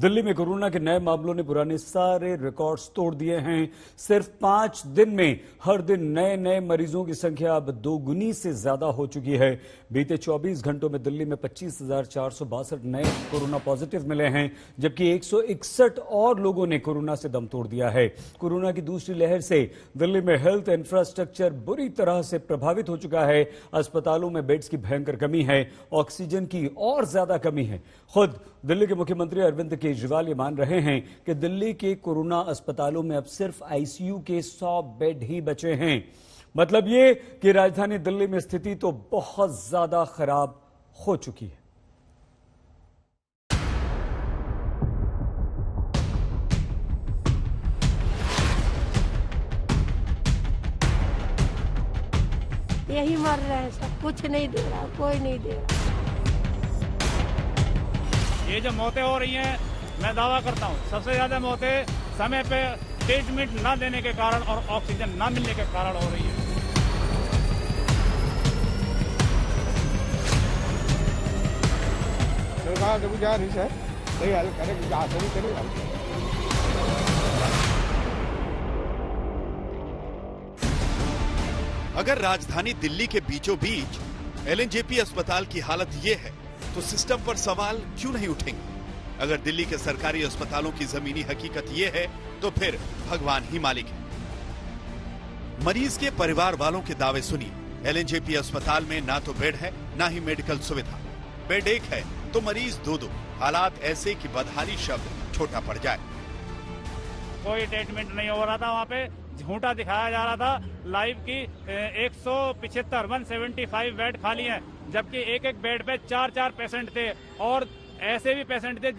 दिल्ली में कोरोना के नए मामलों ने पुराने सारे रिकॉर्ड्स तोड़ दिए हैं। सिर्फ 5 दिन में हर दिन नए मरीजों की संख्या अब दोगुनी से ज्यादा हो चुकी है। बीते 24 घंटों में दिल्ली में 25,462 नए कोरोना पॉजिटिव मिले हैं, जबकि 161 और लोगों ने कोरोना से दम तोड़ दिया है। कोरोना की दूसरी लहर से दिल्ली में हेल्थ इंफ्रास्ट्रक्चर बुरी तरह से प्रभावित हो चुका है। अस्पतालों में बेड्स की भयंकर कमी है, ऑक्सीजन की और ज्यादा कमी है। खुद दिल्ली के मुख्यमंत्री अरविंद केजरीवाल ये मान रहे हैं कि दिल्ली के कोरोना अस्पतालों में अब सिर्फ आईसीयू के 100 बेड ही बचे हैं। मतलब ये कि राजधानी दिल्ली में स्थिति तो बहुत ज्यादा खराब हो चुकी है। यही मर रहे हैं, सब कुछ नहीं दे रहा, कोई नहीं दे रहा। ये जो मौतें हो रही हैं, मैं दावा करता हूँ सबसे ज्यादा मौतें समय पे ट्रीटमेंट न देने के कारण और ऑक्सीजन न मिलने के कारण हो रही है। सरकार जब जा रही है सही हल करेगी, जहाँ से भी करेगा। अगर राजधानी दिल्ली के बीचों बीच एलएनजेपी अस्पताल की हालत ये है तो सिस्टम पर सवाल क्यों नहीं उठेंगे? अगर दिल्ली के सरकारी अस्पतालों की जमीनी हकीकत ये है तो फिर भगवान ही मालिक है। मरीज के परिवार वालों के दावे सुनिए। एलएनजेपी अस्पताल में ना तो बेड है ना ही मेडिकल सुविधा। बेड एक है तो मरीज दो। हालात ऐसे कि बदहाली शब्द छोटा पड़ जाए। कोई ट्रीटमेंट नहीं हो रहा था, वहाँ पे झूठा दिखाया जा रहा था लाइव की 175 बेड खाली हैं, जबकि एक बेड पे 4 पेशेंट थे और ऐसे भी पेशेंट थे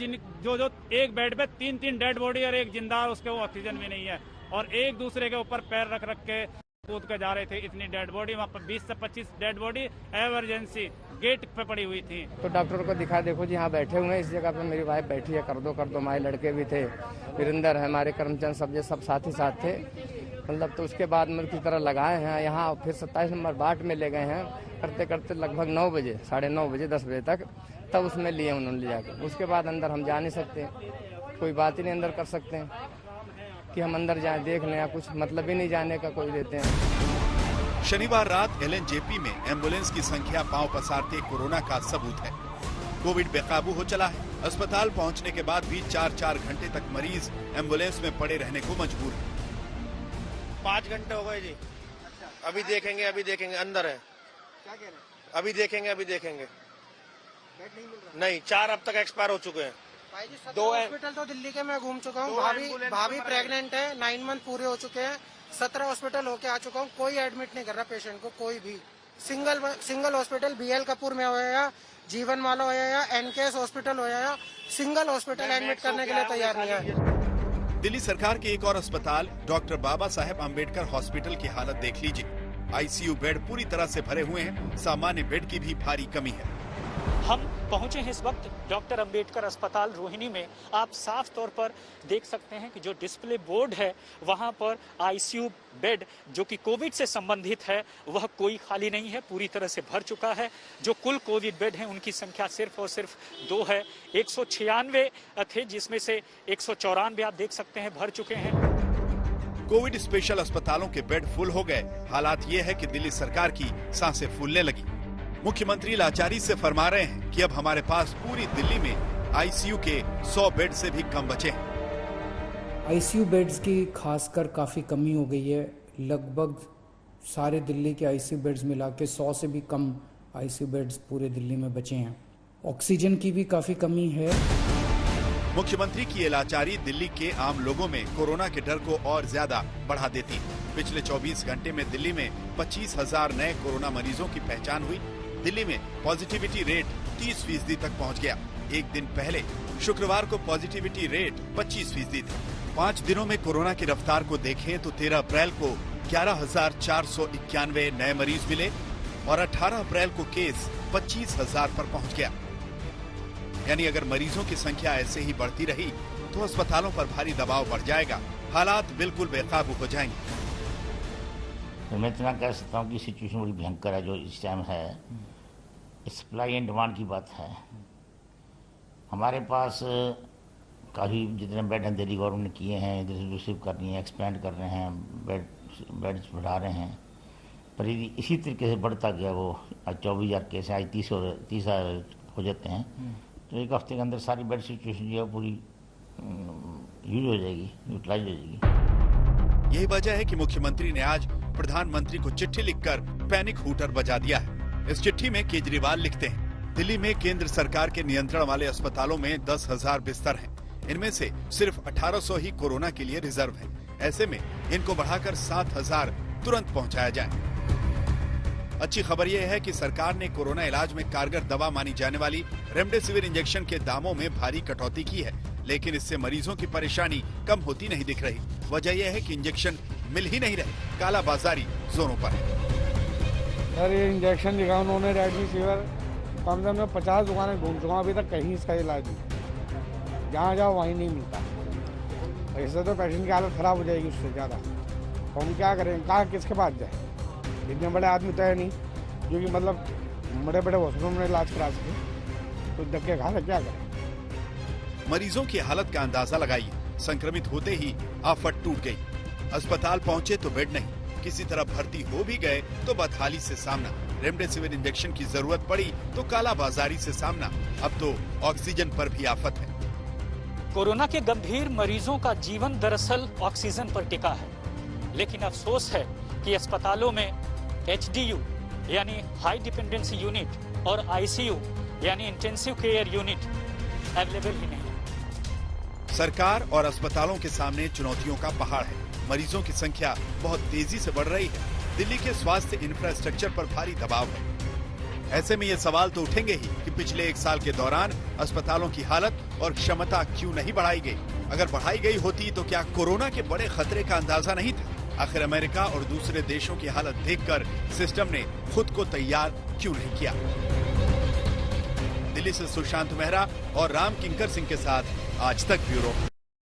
जो एक बेड पे 3 डेड बॉडी और एक जिंदा, उसके वो ऑक्सीजन भी नहीं है और एक दूसरे के ऊपर पैर रख के कूद के जा रहे थे। इतनी डेड बॉडी वहाँ पर 20 से 25 डेड बॉडी इमरजेंसी गेट पे पड़ी हुई थी। तो डॉक्टर को दिखा, देखो जी यहाँ बैठे हुए हैं, इस जगह पे मेरी वाइफ बैठी है, कर दो। हमारे लड़के भी थे, वीरेंद्र है, हमारे कर्मचारी सब साथ ही साथ थे। मतलब तो उसके बाद मेरे की तरह लगाए हैं यहाँ, फिर 27 नंबर बाट में ले गए हैं। करते करते लगभग 9 बजे, 9:30 बजे, 10 बजे तक तब उसमें लिए उन्होंने ले जाकर। उसके बाद अंदर हम जा नहीं सकते, कोई बात ही नहीं अंदर कर सकते हैं कि हम अंदर जाएं देख लें, या कुछ मतलब ही नहीं जाने का कोई देते हैं। शनिवार रात एलएनजेपी में एम्बुलेंस की संख्या पांव पसारते कोरोना का सबूत है। कोविड बेकाबू हो चला है। अस्पताल पहुंचने के बाद भी 4 घंटे तक मरीज एम्बुलेंस में पड़े रहने को मजबूर है। 5 घंटे हो गए जी। अभी देखेंगे अंदर है। क्या कह रहे हैं? अभी देखेंगे। नहीं, 4 अब तक एक्सपायर हो चुके हैं। 2 हॉस्पिटल तो दिल्ली के मैं घूम चुका हूँ। भाभी प्रेग्नेंट है, 9 मंथ पूरे हो चुके हैं। 17 हॉस्पिटल होके आ चुका हूँ, कोई एडमिट नहीं कर रहा पेशेंट को, कोई भी। सिंगल हॉस्पिटल BL कपूर में होया, जीवन माला होया, NKS हॉस्पिटल होया, सिंगल हॉस्पिटल एडमिट करने के लिए तैयार नहीं है। दिल्ली सरकार के एक और अस्पताल डॉक्टर बाबा साहेब अम्बेडकर हॉस्पिटल की हालत देख लीजिए। आईसीयू बेड पूरी तरह से भरे हुए हैं, सामान्य बेड की भी भारी कमी है। हम पहुंचे हैं इस वक्त डॉक्टर अंबेडकर अस्पताल रोहिणी में। आप साफ तौर पर देख सकते हैं कि जो डिस्प्ले बोर्ड है वहां पर आईसीयू बेड जो कि कोविड से संबंधित है वह कोई खाली नहीं है, पूरी तरह से भर चुका है। जो कुल कोविड बेड हैं उनकी संख्या सिर्फ और सिर्फ 2 है। 196 थे, जिसमें से 194 आप देख सकते हैं भर चुके हैं। कोविड स्पेशल अस्पतालों के बेड फुल हो गए। हालात ये है कि दिल्ली सरकार की सांसें फूलने लगी। मुख्यमंत्री लाचारी से फरमा रहे हैं कि अब हमारे पास पूरी दिल्ली में आईसीयू के 100 बेड से भी कम बचे हैं। आईसीयू बेड्स की खासकर काफ़ी कमी हो गई है। लगभग सारे दिल्ली के आईसीयू बेड्स मिला के 100 से भी कम आईसीयू बेड्स पूरे दिल्ली में बचे हैं। ऑक्सीजन की भी काफ़ी कमी है। मुख्यमंत्री की ये लाचारी दिल्ली के आम लोगों में कोरोना के डर को और ज्यादा बढ़ा देती है। पिछले 24 घंटे में दिल्ली में 25,000 नए कोरोना मरीजों की पहचान हुई। दिल्ली में पॉजिटिविटी रेट 30% तक पहुंच गया। एक दिन पहले शुक्रवार को पॉजिटिविटी रेट 25% था। 5 दिनों में कोरोना की रफ्तार को देखें तो 13 अप्रैल को 11,491 नए मरीज मिले और 18 अप्रैल को केस 25,000 पर पहुंच गया। यानी अगर मरीजों की संख्या ऐसे ही बढ़ती रही तो अस्पतालों पर भारी दबाव बढ़ जाएगा, हालात बिल्कुल बेकाबू हो जाएंगे। तो मैं इतना कह सकता हूँ कि सिचुएशन बड़ी भयंकर है जो इस टाइम है। सप्लाई एंड डिमांड की बात है। हमारे पास काफ़ी जितने बेड हैं दिल्ली गवर्नमेंट ने किए हैं, इधर से रिसीव कर रही है, एक्सपेंड कर रहे हैं, बेड्स बढ़ा रहे हैं, पर यदि इसी तरीके से बढ़ता गया, वो आज 24,000 केस आज 30 हो जाते हैं, तो एक हफ्ते के अंदर सारी बेड सिचुएशन जो है पूरी यूज हो जाएगी, यूटिलाइज हो जाएगी। यही वजह है कि मुख्यमंत्री ने आज प्रधानमंत्री को चिट्ठी लिखकर पैनिक हूटर बजा दिया है। इस चिट्ठी में केजरीवाल लिखते हैं, दिल्ली में केंद्र सरकार के नियंत्रण वाले अस्पतालों में 10,000 बिस्तर हैं। इनमें से सिर्फ 1800 ही कोरोना के लिए रिजर्व हैं। ऐसे में इनको बढ़ाकर 7,000 तुरंत पहुंचाया जाए। अच्छी खबर यह है कि सरकार ने कोरोना इलाज में कारगर दवा मानी जाने वाली रेमडेसिविर इंजेक्शन के दामों में भारी कटौती की है, लेकिन इससे मरीजों की परेशानी कम होती नहीं दिख रही। वजह यह है कि इंजेक्शन मिल ही नहीं रहे, कालाबाजारी जोरों पर है। सर ये इंजेक्शन लिखा उन्होंने रेमडेसिविर, कम से कम मैं 50 दुकानें घूम चुका हूँ, अभी तक कहीं इसका इलाज नहीं, जहाँ जाओ वहीं नहीं मिलता। इससे तो पेशेंट की हालत खराब हो जाएगी उससे ज़्यादा। तो हम क्या करें, कहाँ किसके पास जाए? इतने बड़े आदमी तो है नहीं जो कि मतलब बड़े बड़े हॉस्पिटल में इलाज करा सके, तो धक्के खा क्या करें? मरीजों की हालत का अंदाजा लगाइए। संक्रमित होते ही आफत टूट गई। अस्पताल पहुंचे तो बेड नहीं, किसी तरह भर्ती हो भी गए तो बदहाली से सामना। रेमडेसिविर इंजेक्शन की जरूरत पड़ी तो कालाबाजारी से सामना। अब तो ऑक्सीजन पर भी आफत है। कोरोना के गंभीर मरीजों का जीवन दरअसल ऑक्सीजन पर टिका है, लेकिन अफसोस है कि अस्पतालों में HDU यानी हाई डिपेंडेंसी यूनिट और ICU यानी इंटेंसिव केयर यूनिट अवेलेबल ही नहीं है। सरकार और अस्पतालों के सामने चुनौतियों का पहाड़ है। मरीजों की संख्या बहुत तेजी से बढ़ रही है। दिल्ली के स्वास्थ्य इंफ्रास्ट्रक्चर पर भारी दबाव है। ऐसे में ये सवाल तो उठेंगे ही कि पिछले 1 साल के दौरान अस्पतालों की हालत और क्षमता क्यों नहीं बढ़ाई गई? अगर बढ़ाई गई होती तो क्या कोरोना के बड़े खतरे का अंदाजा नहीं था? आखिर अमेरिका और दूसरे देशों की हालत देखकर सिस्टम ने खुद को तैयार क्यों नहीं किया? दिल्ली से सुशांत मेहरा और राम किंकर सिंह के साथ आज तक ब्यूरो।